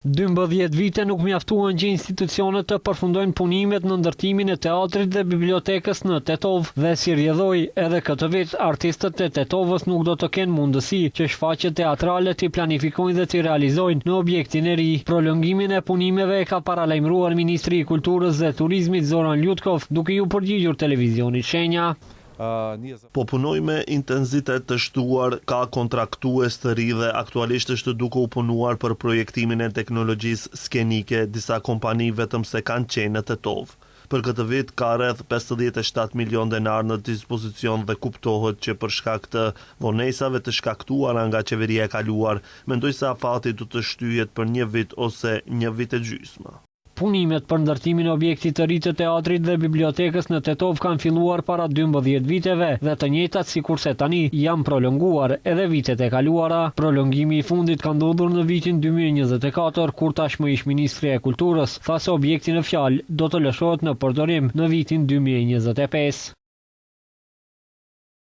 12 vite nuk mjaftuan që institucionet të përfundojnë punimet në ndërtimin e teatrit dhe bibliotekës në Tetov dhe si rjedhoi edhe këtë vit artistët e Tetovës nuk do të kenë mundësi që shfaqjet teatrale t'i planifikojnë dhe t'i realizojnë në objektin e ri. Prolongimin e punimeve e ka paralajmëruar Ministri i Kulturës dhe Turizmit Zoran Ljutkov, duke ju përgjigjur televizionit Shenja. Po punoj me intensitet të shtuar, ka kontraktues të ri dhe aktualisht është duke u punuar për projektimin e teknologjisë skenike, disa kompani vetëm se kanë qenë në Tetov. Për këtë vit ka rreth 57 milion denar në dispozicion dhe kuptohet që për shkak të vonesave të shkaktuara nga qeveria e kaluar, mendoj se afati do të shtyhet për një vit ose një vit e gjysmë. Punimet për ndërtimin e objektit të ri të teatrit dhe bibliotekës në Tetov kanë filluar para 12 viteve dhe të njëjtat sikurse tani janë prolonguar edhe vitet e kaluara. Prolongimi i fundit ka ndodhur në vitin 2024 kur tashmë ish Ministri e Kulturës tha se objekti në fjalë do të lëshohet në përdorim në vitin 2025.